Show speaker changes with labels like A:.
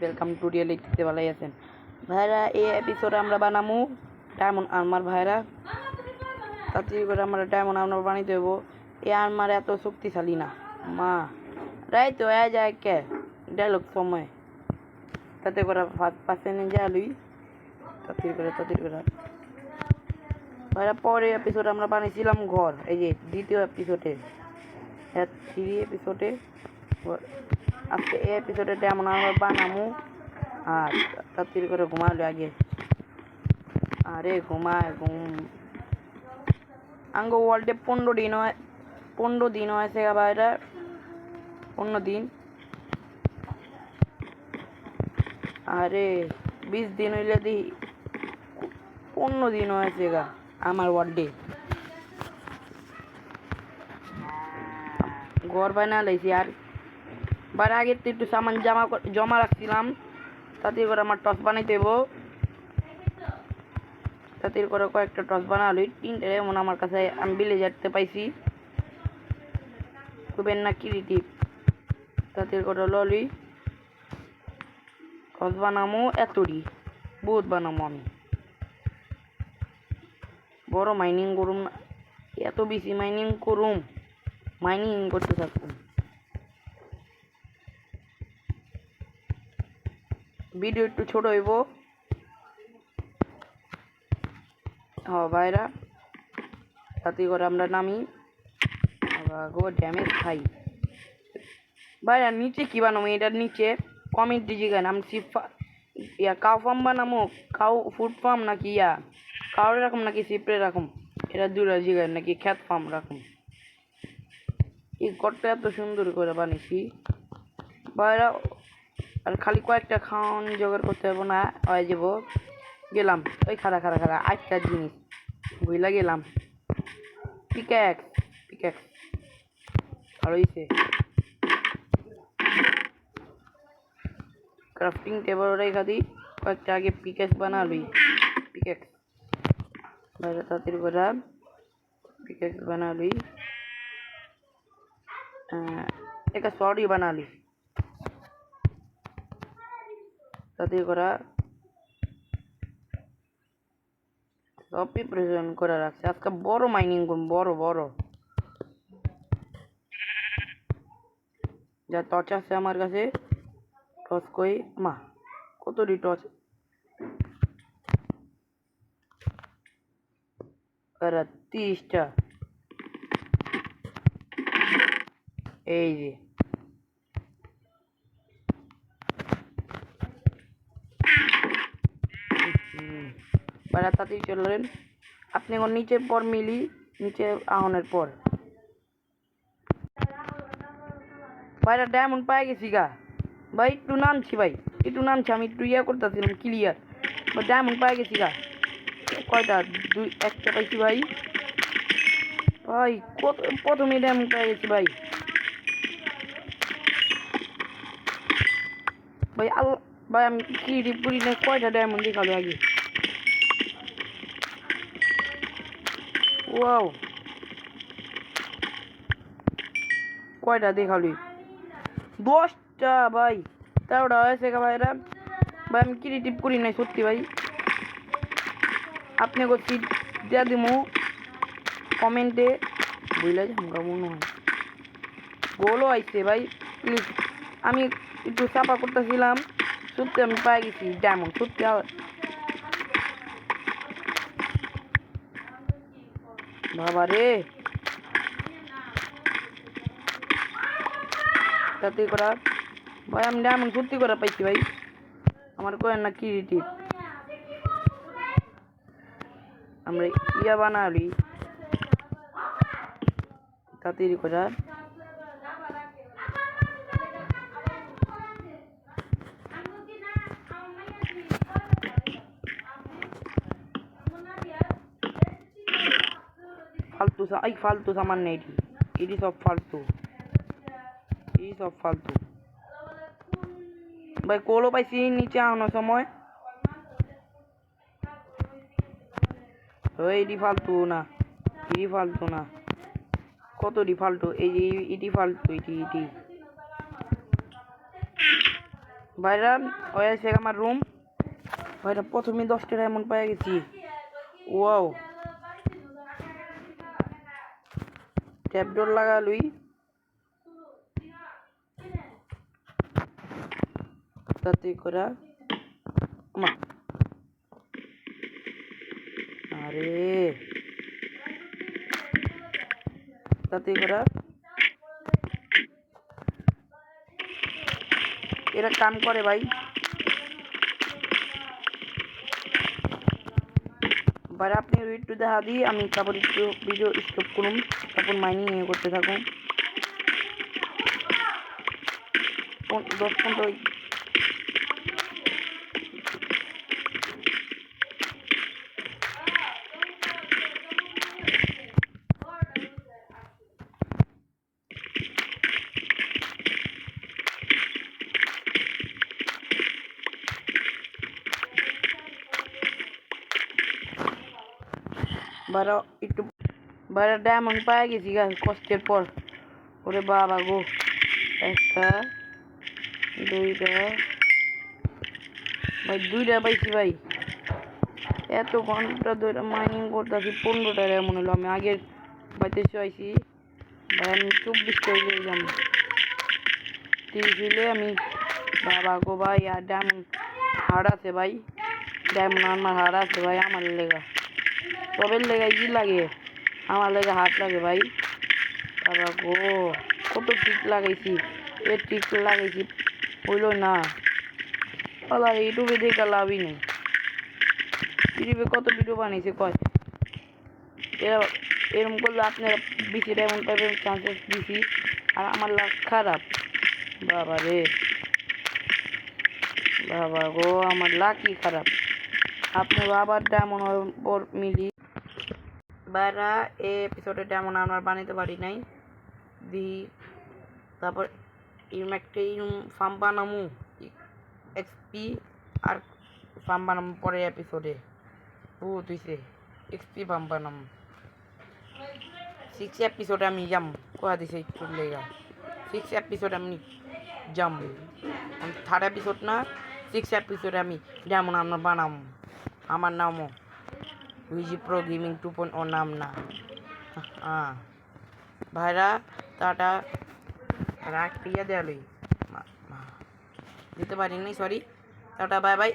A: Welcome to real देखते वाला आছেন ভাইরা এই এপিসোডে আমরা বানামু ডায়মন্ড আর্মার ভাইরা তাড়াতাড়ি করে আমরা ডায়মন্ড আর্মার বানাইতে দেব এই আর্মার এত শক্তিশালী না মা রাই তো আয় যায় কে ডায়লগ সময় তাতে করে পাশে নিয়ে যা লুই তাড়াতাড়ি করে ভাইরা পরে এপিসোডে আমরা বানাইছিলাম ঘর এই যে দ্বিতীয় এপিসোডে 3 এপিসোডে আজকে এই এপিসোডে ডায়মন্ড আর্মার বানামু আর তাড়াতাড়ি করে ঘুমালো আগে আরে ঘুমায় আঙ্গ ওয়ার্ল্ডে 15 দিন হয়েছে ভাইরা 15 দিন আরে 20 দিন হইলে দি 15 দিন হয়েছে গা আমার ওয়ার্ল্ডে ঘর বানা লাইছি আর বার আগে তো একটু সামান জমা রাখছিলাম তাতে করে আমার টস বানাইতে দেবো তাতে করে কয়েকটা টস বানালো 3টে এমন আমার কাছে আমি বিলে যেতে পাইছি খুবেন না ক্রিয়েটিভ তাতে করে ললি টস বানামো এতটি বহুত বানামো আমি বড় মাইনিং করুম না এত বেশি মাইনিং করুম মাইনিং করতে থাকুম ভিডিও একটু ছোট হইব হ্যাঁ ভাইরা তাতে করে আমরা নামি গো ড্যামেজ খাই ভাইরা নিচে কি বানাবো এটার নিচে কমেন্ট দিজিগান আমি ইয়া কাউ ফার্ম বানাবো কাউ ফুড ফার্ম নাকি ইয়া কাউরে রাখুম নাকি সিপ্রে রাখুম এটা দুটা জিগান নাকি খ্যাত ফার্ম রাখুম এই ঘরটা এত সুন্দর করে বানিয়েছি ভাইরা আর খালি কয়েকটা খাওয়ান জোগাড় করতে হবে না হয়ে যাব গেলাম ওই খাড়া আটটা জিনিস বুঝলা গেলাম পিক্যাক্স আর হইছে ক্রাফটিং টেবল রেখা দিই কয়েকটা আগে পিক্যাক্স বানালুই পিক্যাক্স বাইরে তাড়াতাড়ি করে পিক্যাক্স বানালুই একটা সরি বানালি তাতে করা সব প্রিপারেশন করে রাখছে আজকে বড় মাইনিং করুন বড় যা টর্চ আছে আমার কাছে টর্চ কই মা কতটি টর্চ আরে 30টা এই যে তাড়াতাড়ি চললেন আপনি এখন নিচে পর মিলি নিচে আহনের পর ভাইরা ডায়মন্ড পাই গেছি গা ভাই একটু নামছি আমি একটু ইয়া করতেছিলাম ক্লিয়ার বা ডায়মন্ড পাই গেছি গা কয়টা একটা পাইছি ভাই কত প্রথমে ডায়মন্ড পাই গেছি ভাই ভাই আমি ক্রিয়েটিভ করি না কয়টা ডায়মন্ড দেখালো আগে ওয়াও কয়টা দেখালি 10টা ভাই 13টা হয়েছে ভাইরা ভাই আমি ক্রিয়েটিভ করি নাই সত্যি ভাই আপনি সিট দিয়া দিমু কমেন্টে বুঝলে আমরা মনে হয় গোলও আইছে ভাই প্লিজ আমি একটু চাপা করতেছিলাম সত্যি আমি পাই গেছি ডায়মন্ড সত্যি বাবা রে তাতে করা ভাই আমি ডায়মন্ড সত্যি করে পাইছি ভাই আমার কয়েন না ক্রিয়েটিভ আমরা ইয়া বানালি তাড়াতাড়ি করা ফালতু সামান নেই এটি সব ফালতু ভাই কোলো পাইছি নিচে আনার সময় এটি ফালতু না কত ফালতু এই যে এটি ফালতু এটি ভাইরা ওই আছে আমার রুম। ভাইরা প্রথমে 10টা ডায়মন্ড পেয়ে গেছি। ওয়াও, ট্যাপডোর লাগালুই তাতে করা। আরে তাতে করা এরা কাম করে ভাই। ভাই আপনি একটু দেখা দিই, আমি তারপর একটু ভিডিও স্টপ করুন, তারপর মাইনিং করতে থাকুন 10-15। বারো একটু বারো ডায়মন্ড পাই গেছি গা কষ্টের পর। ওরে বাবা গো, একটা দুইটা ভাই, দুইটা পাইছি ভাই। এত ঘন্টা ধরে মাইনিং করতেছি, 15টা মনে হলো। আমি আগের বাইতে চাইছি ভাই, আমি 24টা হয়ে যাম 30 হইলে আমি। বাবা গো ভাই, আর ডায়মন্ড হার্ড আছে ভাই, ডায়মন্ড আমার হার্ড আছে ভাই। আমার লেগা সবের লেগা ই লাগে, আমার লেগে হাত লাগে ভাই। বাবা গো, কত টিক লাগাইছি, এ টিক লাগাইছি হইল না। আল্লাহ, ইউটিউবে দেখে লাভই নেই। ইউটিউবে কত ভিডিও বানিয়েছে কয়, এরা এরকম করলে আপনারা বেশি ডায়মন্ড পাইবেন চান্সেস বেশি, আর আমার লাভ খারাপ। বাবা রে বাবা গো, আমার লাকই খারাপ। আপনি আবার ডায়মন্ড পর মিলি বাইরা এই এপিসোডে ডায়মন্ড আমরা বানাইতে পারি নাই দি। তারপর এরম একটা ফার্ম বানামু এক্সপি, আর ফার্ম বানামু পরের এপিসোডে। বহুত হইছে, এক্সপি ফার্ম বানামু 6 এপিসোডে আমি যাম। কোয়া দিছে একটু লেগা 6 এপিসোড আমি যাম। 3rd এপিসোড না, 6 এপিসোডে আমি ডায়মন্ড আমরা বানামু। আমার নামও উইজি প্রো গেমিং 2.0 নাম না। হ্যাঁ ভাইরা, টাটা। রাখ দিয়ে দেয়ালই দিতে পারিনি, সরি। Tata, bye bye.